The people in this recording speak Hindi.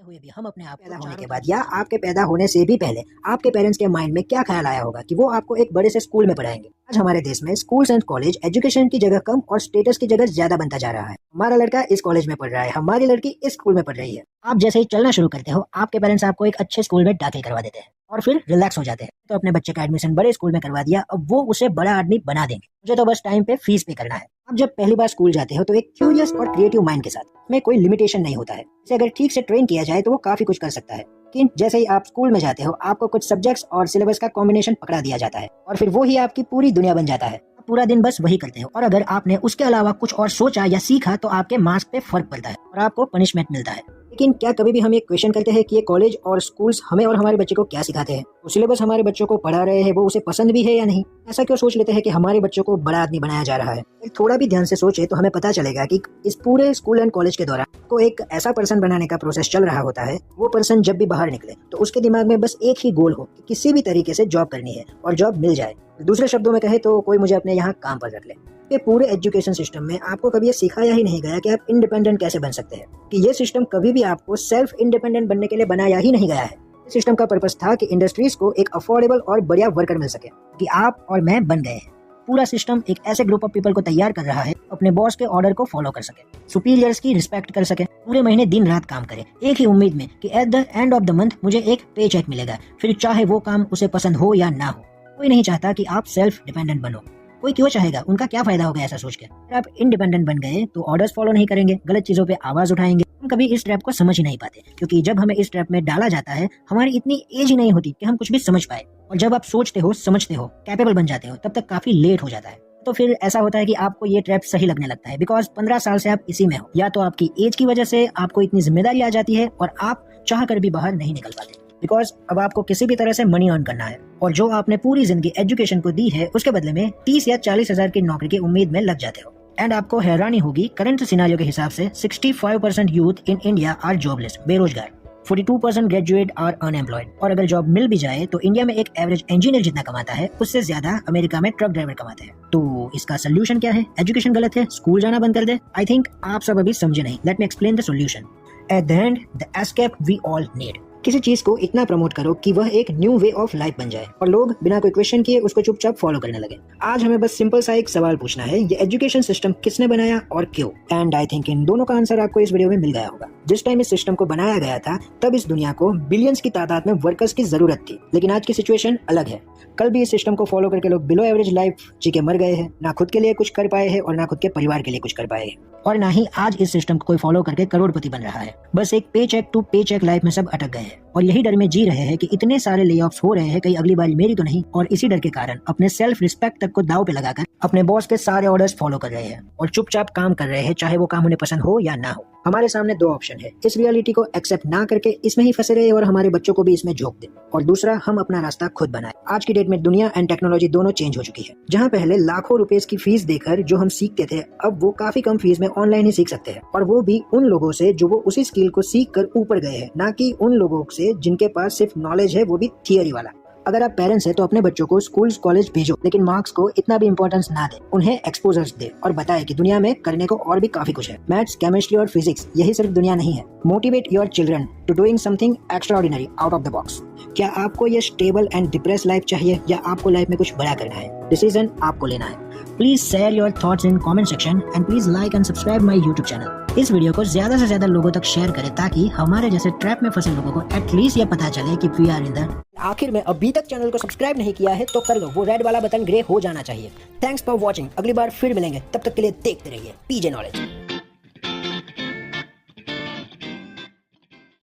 हुए भी हम अपने आप पैदा होने के बाद या आपके पैदा होने से भी पहले आपके पेरेंट्स के माइंड में क्या ख्याल आया होगा कि वो आपको एक बड़े से स्कूल में पढ़ाएंगे। आज हमारे देश में स्कूल्स एंड कॉलेज एजुकेशन की जगह कम और स्टेटस की जगह ज्यादा बनता जा रहा है। हमारा लड़का इस कॉलेज में पढ़ रहा है, हमारी लड़की इस स्कूल में पढ़ रही है। आप जैसे ही चलना शुरू करते हो आपके पेरेंट्स आपको एक अच्छे स्कूल में दाखिल करवा देते हैं और फिर रिलैक्स हो जाते हैं। तो अपने बच्चे का एडमिशन बड़े स्कूल में करवा दिया, अब वो उसे बड़ा आदमी बना देंगे, मुझे तो बस टाइम पे फीस पे करना है। आप जब पहली बार स्कूल जाते हो तो एक क्यूरियस और क्रिएटिव माइंड के साथ में कोई लिमिटेशन नहीं होता है। इसे अगर ठीक से ट्रेन किया जाए तो वो काफी कुछ कर सकता है। लेकिन जैसे ही आप स्कूल में जाते हो आपको कुछ सब्जेक्ट्स और सिलेबस का कॉम्बिनेशन पकड़ा दिया जाता है और फिर वो ही आपकी पूरी दुनिया बन जाता है। आप पूरा दिन बस वही करते हो और अगर आपने उसके अलावा कुछ और सोचा या सीखा तो आपके मार्क्स पे फर्क पड़ता है और आपको पनिशमेंट मिलता है। लेकिन क्या कभी भी हम ये क्वेश्चन करते हैं कि ये कॉलेज और स्कूल्स हमें और हमारे बच्चे को क्या सिखाते हैं? वो सिलेबस हमारे बच्चों को पढ़ा रहे हैं वो उसे पसंद भी है या नहीं? ऐसा क्यों सोच लेते हैं कि हमारे बच्चों को बड़ा आदमी बनाया जा रहा है? थोड़ा भी ध्यान से सोचे तो हमें पता चलेगा कि इस पूरे स्कूल एंड कॉलेज के दौरान को एक ऐसा पर्सन बनाने का प्रोसेस चल रहा होता है। वो पर्सन जब भी बाहर निकले तो उसके दिमाग में बस एक ही गोल हो कि किसी भी तरीके से जॉब करनी है और जॉब मिल जाए। दूसरे शब्दों में कहे तो कोई मुझे अपने यहाँ काम पर रख ले। ये पूरे एजुकेशन सिस्टम में आपको कभी ये सिखाया ही नहीं गया कि आप इंडिपेंडेंट कैसे बन सकते हैं, कि ये सिस्टम कभी भी आपको सेल्फ इंडिपेंडेंट बनने के लिए बनाया ही नहीं गया है। इस सिस्टम का पर्पस था कि इंडस्ट्रीज को एक अफोर्डेबल और बढ़िया वर्कर मिल सके, कि आप और मैं बन गए हैं। पूरा सिस्टम एक ऐसे ग्रुप ऑफ पीपल को तैयार कर रहा है अपने बॉस के ऑर्डर को फॉलो कर सके, सुपीरियर्स की रिस्पेक्ट कर सके, पूरे महीने दिन रात काम करे एक ही उम्मीद में कि eight the end of the month मुझे एक पे चेक मिलेगा, फिर चाहे वो काम उसे पसंद हो या ना हो। कोई नहीं चाहता कि आप सेल्फ डिपेंडेंट बनो। कोई क्यों चाहेगा? उनका क्या फायदा होगा ऐसा सोच के? अगर आप इंडिपेंडेंट बन गए तो ऑर्डर्स फॉलो नहीं करेंगे, गलत चीजों पे आवाज उठाएंगे। हम कभी इस ट्रैप को समझ ही नहीं पाते क्योंकि जब हमें इस ट्रैप में डाला जाता है हमारी इतनी एज ही नहीं होती कि हम कुछ भी समझ पाए। और जब आप सोचते हो, समझते हो, कैपेबल बन जाते हो तब तक काफी लेट हो जाता है। तो फिर ऐसा होता है कि आपको ये ट्रैप सही लगने लगता है बिकॉज 15 साल से आप इसी में हो। या तो आपकी एज की वजह से आपको इतनी जिम्मेदारी आ जाती है और आप चाह कर भी बाहर नहीं निकल पाते बिकॉज अब आपको किसी भी तरह से मनी अर्न करना है और जो आपने पूरी जिंदगी एजुकेशन को दी है उसके बदले में 30 या 40 हजार की नौकरी की उम्मीद में लग जाते हो। एंड आपको हैरानी होगी, करंट सिनेरियो के हिसाब से 65% youth in India are jobless, बेरोजगार। 42% ग्रेजुएट आर अनएम्प्लॉयड। और अगर जॉब मिल भी जाए तो इंडिया में एक एवरेज इंजीनियर जितना कमाता है उससे ज्यादा अमेरिका में ट्रक ड्राइवर कमाते हैं। तो इसका सोल्यूशन क्या है? एजुकेशन गलत है, स्कूल जाना बंद कर दे? आई थिंक आप सब अभी समझे नहीं। Let me explain the solution. At the end the escape we all need. किसी चीज को इतना प्रमोट करो कि वह एक न्यू वे ऑफ लाइफ बन जाए और लोग बिना कोई क्वेश्चन किए उसको चुपचाप फॉलो करने लगे। आज हमें बस सिंपल सा एक सवाल पूछना है, ये एजुकेशन सिस्टम किसने बनाया और क्यों? एंड आई थिंक इन दोनों का आंसर आपको इस वीडियो में मिल गया होगा। जिस टाइम इस सिस्टम को बनाया गया था तब इस दुनिया को बिलियंस की तादाद में वर्कर्स की जरूरत थी, लेकिन आज की सिचुएशन अलग है। कल भी इस सिस्टम को फॉलो करके लोग बिलो एवरेज लाइफ जी के मर गए हैं, ना खुद के लिए कुछ कर पाए हैं और ना खुद के परिवार के लिए कुछ कर पाए हैं, और ना ही आज इस सिस्टम को कोई फॉलो करके करोड़पति बन रहा है। बस एक पे चेक टू पे चेक लाइफ में सब अटक गए हैं और यही डर में जी रहे हैं कि इतने सारे ले ऑफ्स हो रहे हैं कहीं अगली बारी मेरी तो नहीं, और इसी डर के कारण अपने सेल्फ रिस्पेक्ट तक को दाव पे लगाकर अपने बॉस के सारे ऑर्डर्स फॉलो कर रहे हैं और चुपचाप काम कर रहे हैं, चाहे वो काम उन्हें पसंद हो या ना हो। हमारे सामने दो ऑप्शन है, इस रियलिटी को एक्सेप्ट ना करके इसमें ही फंसे रहे और हमारे बच्चों को भी इसमें झोंक दे, और दूसरा हम अपना रास्ता खुद बनाए। आज की डेट में दुनिया एंड टेक्नोलॉजी दोनों चेंज हो चुकी है। जहाँ पहले लाखों रुपए की फीस देकर जो हम सीखते थे अब वो काफी कम फीस में ऑनलाइन ही सीख सकते हैं, और वो भी उन लोगों से जो वो उसी स्किल को सीख कर ऊपर गए हैं, ना कि उन लोगों से जिनके पास सिर्फ नॉलेज है, वो भी थियरी वाला। अगर आप पेरेंट्स हैं तो अपने बच्चों को स्कूल कॉलेज भेजो, लेकिन मार्क्स को इतना भी इंपॉर्टेंस ना दे, उन्हें एक्सपोजर्स दे और बताए कि दुनिया में करने को और भी काफी कुछ है। मैथ्स, केमिस्ट्री और फिजिक्स यही सिर्फ दुनिया नहीं है। Motivate your children to doing something extraordinary out of the box. क्या आपको ये स्टेबल एंड डिप्रेस लाइफ चाहिए या आपको लाइफ में कुछ बड़ा करना है? डिसीजन आपको लेना है। Please share your thoughts in comment section and please like and subscribe my YouTube channel. इस वीडियो को ज्यादा से ज्यादा लोगों तक शेयर करें ताकि हमारे जैसे ट्रैप में फंसे लोगों को एटलीस्ट ये पता चले कि वी आर इन द। आखिर में अभी तक चैनल को सब्सक्राइब नहीं किया है तो कर लो, वो रेड वाला बटन ग्रे हो जाना चाहिए। Thanks for watching. अगली बार फिर मिलेंगे, तब तक के लिए देखते रहिए पीजे नॉलेज।